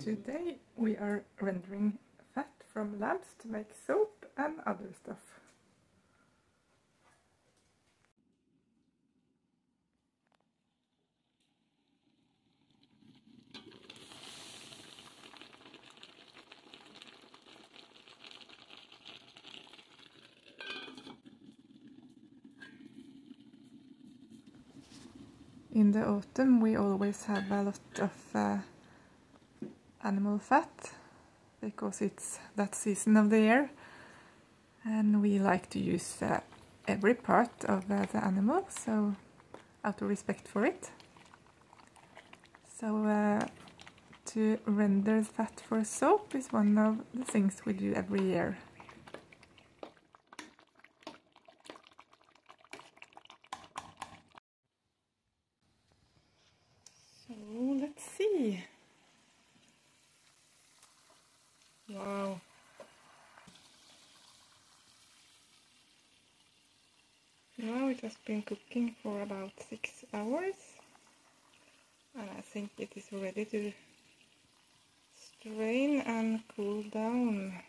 Today we are rendering fat from lambs to make soap and other stuff. In the autumn we always have a lot of animal fat because it's that season of the year, and we like to use every part of the animal, so out of respect for it. So to render fat for soap is one of the things we do every year. So let's see. Wow. Now it has been cooking for about 6 hours, and I think it is ready to strain and cool down.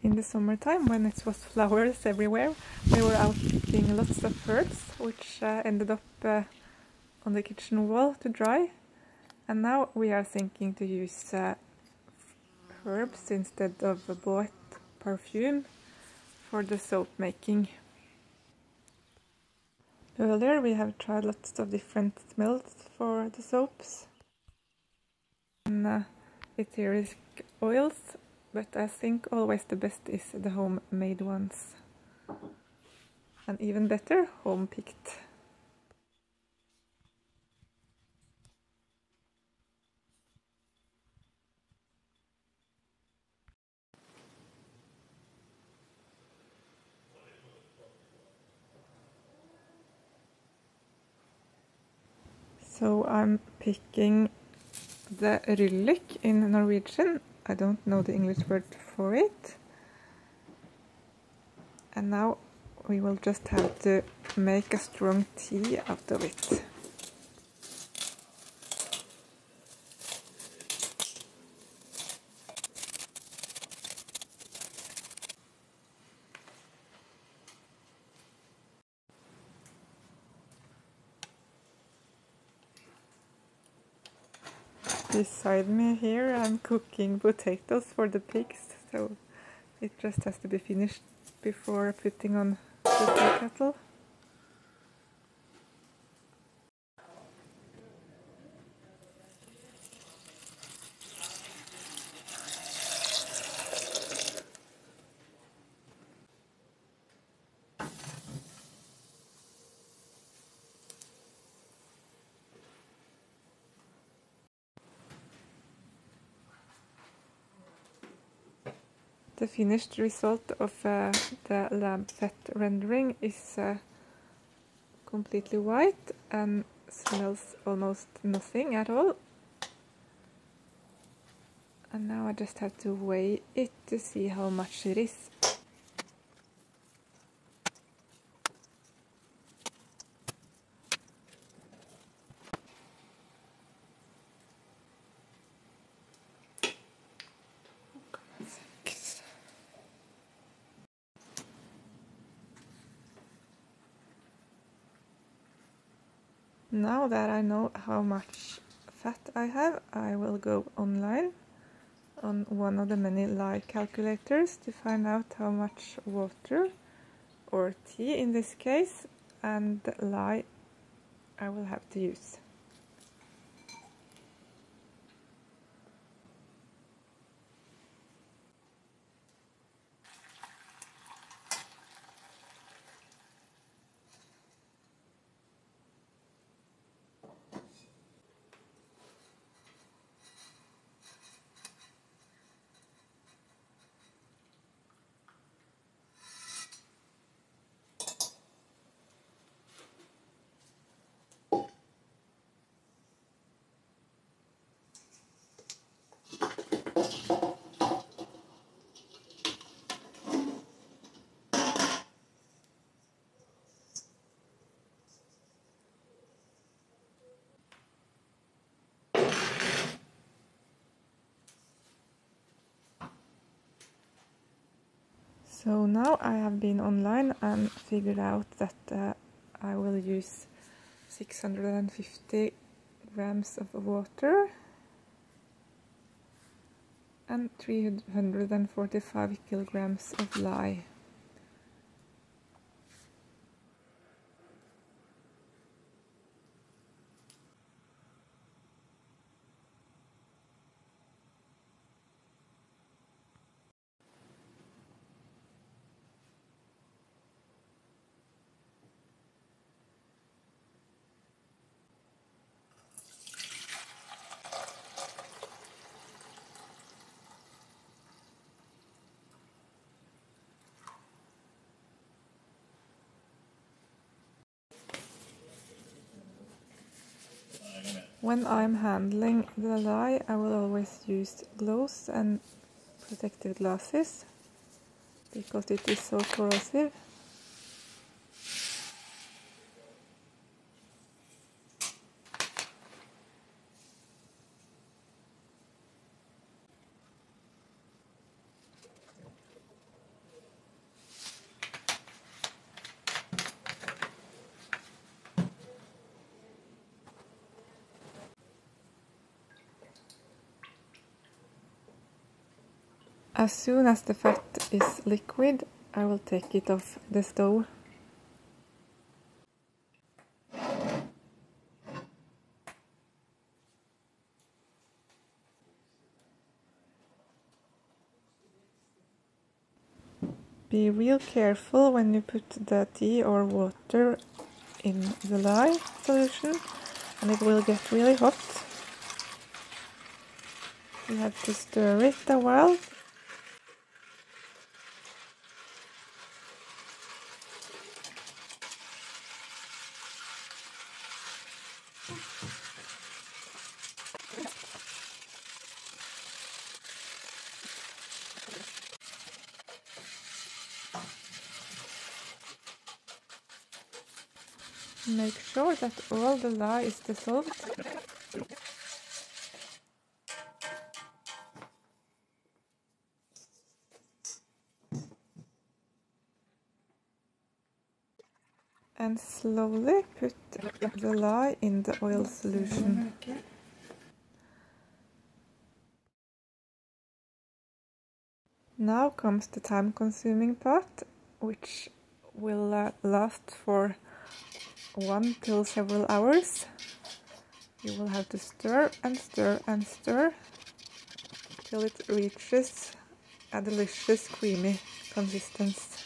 In the summertime, when it was flowers everywhere, we were out picking lots of herbs, which ended up on the kitchen wall to dry. And now we are thinking to use herbs instead of bought perfume for the soap making. Earlier we have tried lots of different smells for the soaps and etheric oils, but I think always the best is the homemade ones, and even better, home picked. So I'm picking the ryllik in Norwegian. I don't know the English word for it. And now we will just have to make a strong tea out of it. Beside me here I'm cooking potatoes for the pigs, so it just has to be finished before putting on the tea kettle. The finished result of the lamb fat rendering is completely white and smells almost nothing at all. And now I just have to weigh it to see how much it is. Now that I know how much fat I have, I will go online on one of the many lye calculators to find out how much water, or tea in this case, and lye I will have to use. So now I have been online and figured out that I will use 650 grams of water and 345 kilograms of lye. When I'm handling the lye, I will always use gloves and protective glasses because it is so corrosive. As soon as the fat is liquid, I will take it off the stove. Be real careful when you put the tea or water in the lye solution, and it will get really hot. You have to stir it a while. Make sure that all the lye is dissolved. And slowly put the lye in the oil solution. Now comes the time-consuming part, which will last for 1 till several hours. You will have to stir and stir and stir till it reaches a delicious creamy consistency.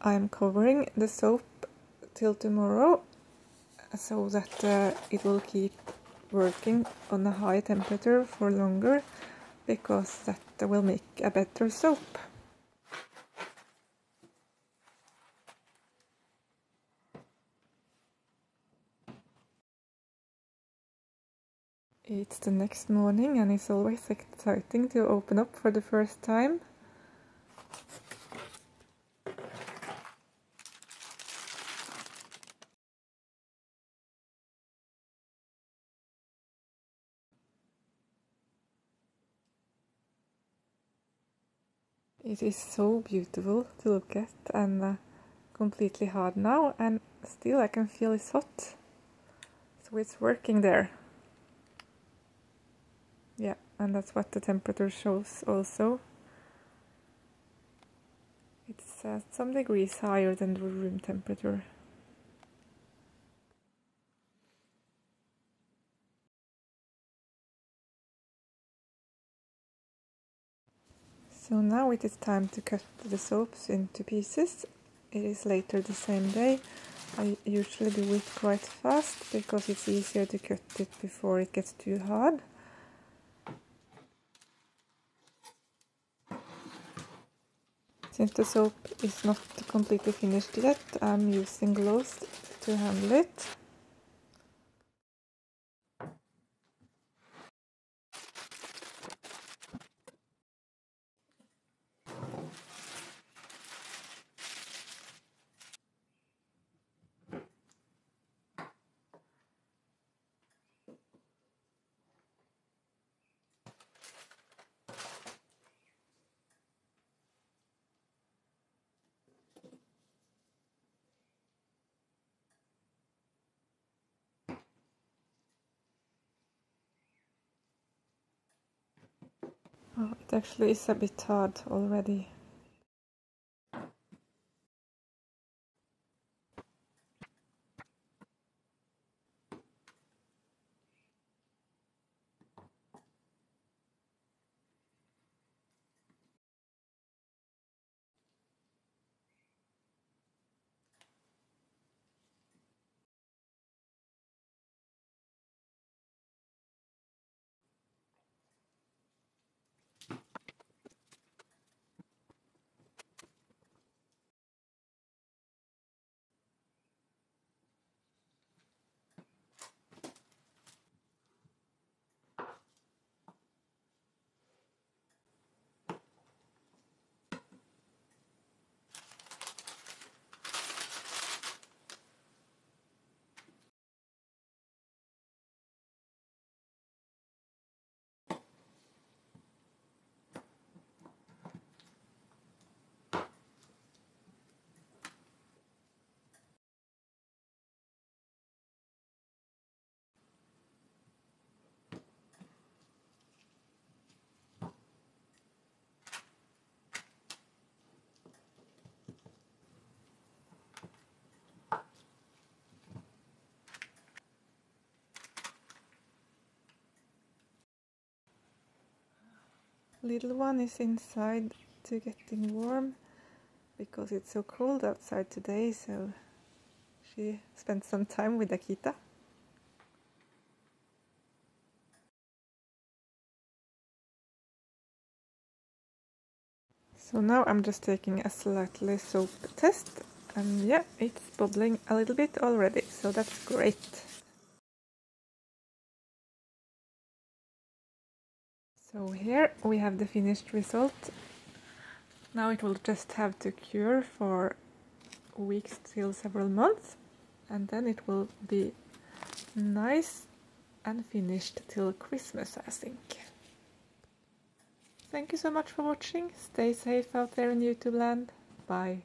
I'm covering the soap till tomorrow so that it will keep working on a high temperature for longer, because that will make a better soap. It's the next morning and it's always exciting to open up for the first time. It is so beautiful to look at and completely hard now, and still I can feel it's hot. So it's working there. Yeah, and that's what the temperature shows also. It's some degrees higher than the room temperature. So now it is time to cut the soaps into pieces. It is later the same day. I usually do it quite fast because it's easier to cut it before it gets too hard. Since the soap is not completely finished yet, I'm using gloves to handle it. Oh, it actually is a bit hard already. Little one is inside to getting warm because it's so cold outside today, so she spent some time with Akita. So now I'm just taking a slightly soap test, and yeah, it's bubbling a little bit already, so that's great. So here we have the finished result. Now it will just have to cure for weeks till several months, and then it will be nice and finished till Christmas, I think. Thank you so much for watching. Stay safe out there in YouTube land. Bye.